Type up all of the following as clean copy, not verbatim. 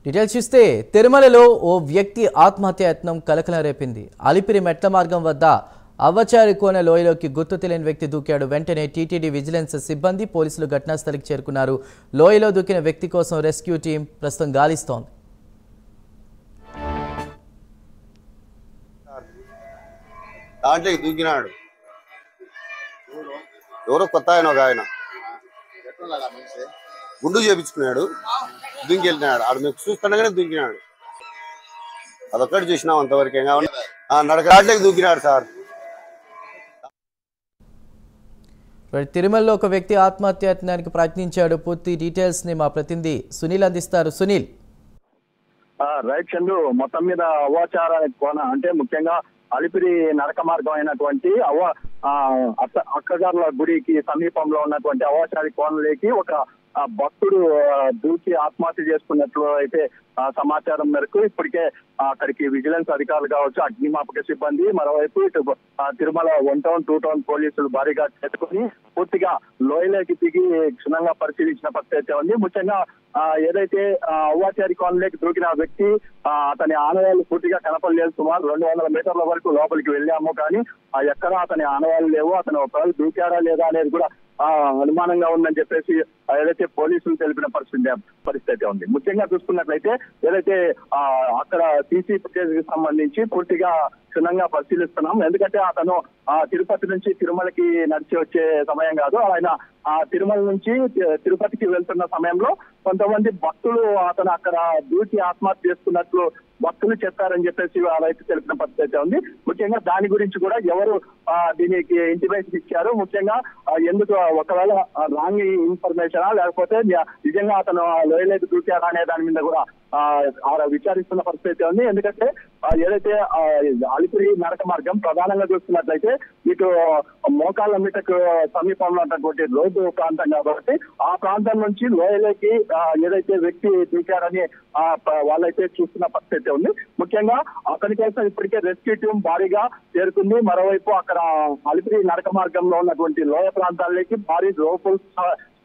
Details చూస్తే తిరుమలలో ఓ వ్యక్తి ఆత్మహత్య యత్నం కలకలం రేపింది. అలిపిరి మెట్ల మార్గం వద్ద అవ్వచారి కోన లోయలోకి గుర్తు తెలియని వ్యక్తి దూకాడు. వెంటనే టీటీడీ విజిలెన్స్ సిబ్బంది పోలీసులు ఘటనాస్థలికి చేరుకున్నారు. లోయలో దూకిన వ్యక్తి కోసం రెస్క్యూ టీం ప్రస్తుతం గాలిస్తోంది. దాంట్లోకి దూకినాడు ఎవరో కొత్త ఆయన గుండు చేపించుకున్నాడు, దుంకి వెళ్ళినాడు. ఆడు మేము చూస్తుండగానే దుంకినాడు. అదొక్కటి చూసినాం అంతవరకు. నడకలాట్లోకి దూకినాడు సార్. తిరుమలలో ఒక వ్యక్తి ఆత్మహత్యాయత్నానికి ప్రయత్నించాడు. పూర్తి డీటెయిల్స్ ని మా ప్రతినిధి సునీల్ అందిస్తారు. సునీల్. రైట్ చందు, మొత్తం మీద అవ్వాచార కోన అంటే ముఖ్యంగా అలిపిరి నడక మార్గం అయినటువంటి అక్కగారుల గుడికి సమీపంలో ఉన్నటువంటి అవ్వాచారి కోనలోకి ఒక భక్తుడు దూకి ఆత్మహత్య చేసుకున్నట్లు అయితే సమాచారం మేరకు ఇప్పటికే అక్కడికి విజిలెన్స్ అధికారులు కావచ్చు, అగ్నిమాపక సిబ్బంది, మరోవైపు ఇటు తిరుమల 1 టౌన్ 2 టౌన్ పోలీసులు భారీగా చేసుకుని పూర్తిగా లోయలోకి దిగి క్షుణ్ణంగా పరిశీలించిన పరిస్థితి ఉంది. ముఖ్యంగా ఏదైతే అవ్వాచారి కోనలోకి దూకిన వ్యక్తి అతని ఆనవాళ్లు పూర్తిగా కనపడలేదు. సుమారు 200 మీటర్ల వరకు లోపలికి వెళ్ళాము, కానీ ఎక్కడా అతని ఆనవాళ్లు లేవు. అతను ఒకవేళ దూకాడా లేదా అనేది కూడా అనుమానంగా ఉందని చెప్పేసి ఏదైతే పోలీసులు తెలిపిన పరిస్థితి ఉంది. ముఖ్యంగా చూసుకున్నట్లయితే ఏదైతే అక్కడ సీసీ ఫుటేజ్ కి సంబంధించి పూర్తిగా క్షుణ్ణంగా పరిశీలిస్తున్నాం. ఎందుకంటే అతను తిరుపతి నుంచి తిరుమలకి నడిచి వచ్చే సమయం కాదు. ఆయన తిరుమల నుంచి తిరుపతికి వెళ్తున్న సమయంలో కొంతమంది భక్తులు అతను అక్కడ దూకి ఆత్మహత్య చేసుకున్నట్లు భక్తులు చెప్పారని చెప్పేసి రైతు తెలిపిన పరిస్థితి ఉంది. ముఖ్యంగా దాని గురించి కూడా ఎవరు దీనికి ఇంటిమేషన్ ఇచ్చారు, ముఖ్యంగా ఎందుకు ఒకవేళ రాంగ్ ఇన్ఫర్మేషనా లేకపోతే నిజంగా అతను లోయలోకి దూకారా అనే దాని మీద కూడా విచారిస్తున్న పరిస్థితి ఉంది. ఎందుకంటే ఏదైతే అలిపిరి నడక మార్గం ప్రధానంగా చూస్తున్నట్లయితే ఇటు మోకాళ్ళ మీటకు సమీపంలో ఉన్నటువంటి రోడ్డు ప్రాంతం కాబట్టి ఆ ప్రాంతం నుంచి లోయలోకి ఏదైతే వ్యక్తి దూకారని వాళ్ళైతే చూస్తున్న పరిస్థితి ఉంది. ముఖ్యంగా అక్కడి కోసం ఇప్పటికే రెస్క్యూ టీం భారీగా చేరుకుంది. మరోవైపు అక్కడ అలిపిరి నడక మార్గంలో ఉన్నటువంటి లోయ ప్రాంతాల్లోకి భారీ రోపుల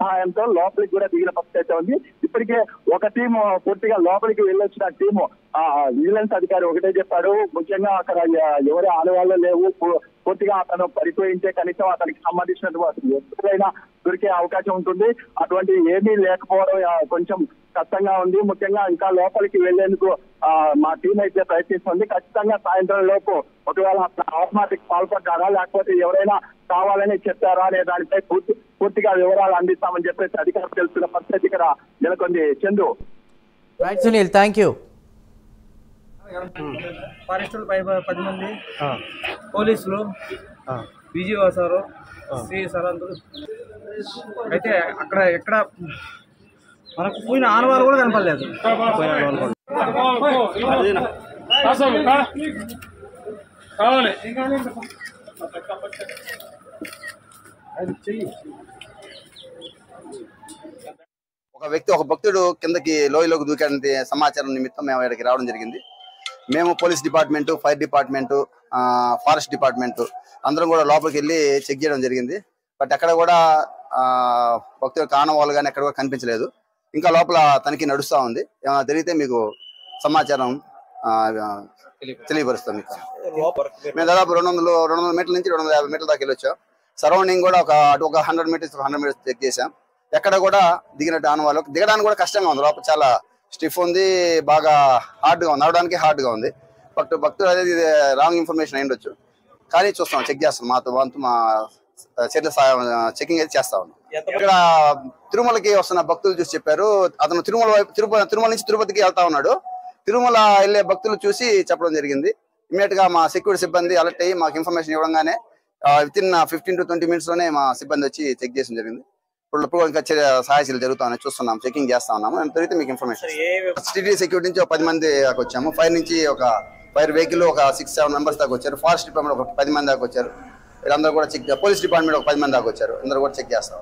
సహాయంతో లోపలికి కూడా దిగిన పరిస్థితి ఉంది. ఇప్పటికే ఒక టీము పూర్తిగా లోపలికి వెళ్ళొచ్చిన టీము విజిలెన్స్ అధికారి ఒకటే చెప్పాడు, ముఖ్యంగా అక్కడ ఎవరి ఆనవాళ్ళు లేవు, పూర్తిగా అతను పడిపోయింటే కనీసం అతనికి సంబంధించినటువంటి ఎప్పుడైనా దొరికే అవకాశం ఉంటుంది. అటువంటి ఏమీ లేకపోవడం కొంచెం కష్టంగా ఉంది. ముఖ్యంగా ఇంకా లోపలికి వెళ్లేందుకు మా టీం అయితే ప్రయత్నిస్తుంది. ఖచ్చితంగా సాయంత్రం లోపు ఒకవేళ ఆత్మహత్యకు పాల్పడ్డారా లేకపోతే ఎవరైనా కావాలని చెప్పారా అనే దానిపై పూర్తిగా వివరాలు అందిస్తామని చెప్పేసి అధికారులు తెలుస్తున్న పరిస్థితి ఇక్కడ నెలకొంది. Chandu. Right Sunil, thank you. ఫారెస్టులు 10 మంది పోలీసులు, విజయో సారు, శ్రీ సరంతులు అయితే అక్కడ ఎక్కడ మనకు పోయిన ఆనవాళ్ళు కూడా కనపడలేదు. ఒక భక్తుడు కిందకి లోయలోకి దూకాడంటే సమాచారం నిమిత్తం మేము ఇక్కడికి రావడం జరిగింది. మేము police department, fire department, forest department అందరం కూడా లోపలికి వెళ్ళి చెక్ చేయడం జరిగింది. బట్ ఎక్కడ కూడా భక్తుల ఆనవాళ్ళు కానీ ఎక్కడ కూడా కనిపించలేదు. ఇంకా లోపల తనిఖీ నడుస్తూ ఉంది. ఏమైనా జరిగితే మీకు సమాచారం తెలియపరుస్తాం. మీకు మేము దాదాపు 200 మీటర్ల నుంచి 250 మీటర్ల దాకా వెళ్ళొచ్చాం. సరౌండింగ్ కూడా ఒక 100 మీటర్స్ చెక్ చేసాం. ఎక్కడ కూడా దిగినట్టు ఆనవాళ్ళు దిగడానికి కూడా కష్టంగా ఉంది. లోపల చాలా స్టిఫ్ ఉంది, బాగా హార్డ్గా ఉంది, నడవడానికి హార్డ్గా ఉంది. బట్ భక్తులు అనేది రాంగ్ ఇన్ఫర్మేషన్ అయ్యుండొచ్చు, కానీ చూస్తాం, చెక్ చేస్తాం. మా చర్యల చెకింగ్ అయితే చేస్తా ఉన్నాం. ఇక్కడ తిరుమలకి వస్తున్న భక్తులు చూసి చెప్పారు, అతను తిరుమల నుంచి తిరుపతికి వెళ్తా ఉన్నాడు. తిరుమల వెళ్లే భక్తులు చూసి చెప్పడం జరిగింది. ఇమీడియట్ గా మా సెక్యూరిటీ సిబ్బంది అలర్ట్ అయ్యి మాకు ఇన్ఫర్మేషన్ ఇవ్వగానే వితిన్ 15 to 20 minutes లోనే మా సిబ్బంది వచ్చి చెక్ చేయడం జరిగింది. ఇప్పుడు ఇంకా సహాయ చర్యలు జరుగుతామని చూస్తున్నాం, చెకింగ్ చేస్తా ఉన్నాము. జరిగితే మీకు ఇన్ఫర్మేషన్. టీటీడీ సెక్యూరిటీ నుంచి 10 మంది దాకా వచ్చాము. ఫైర్ నుంచి ఫైర్ వెహికల్ 6-7 మెంబర్స్ దాకా వచ్చారు. ఫారెస్ట్ డిపార్ట్మెంట్ 10 మంది దాకా వచ్చారు. వీళ్ళందరూ కూడా పోలీస్ డిపార్ట్మెంట్ 10 మంది దాకా వచ్చారు. అందరూ కూడా చెక్ చేస్తాం.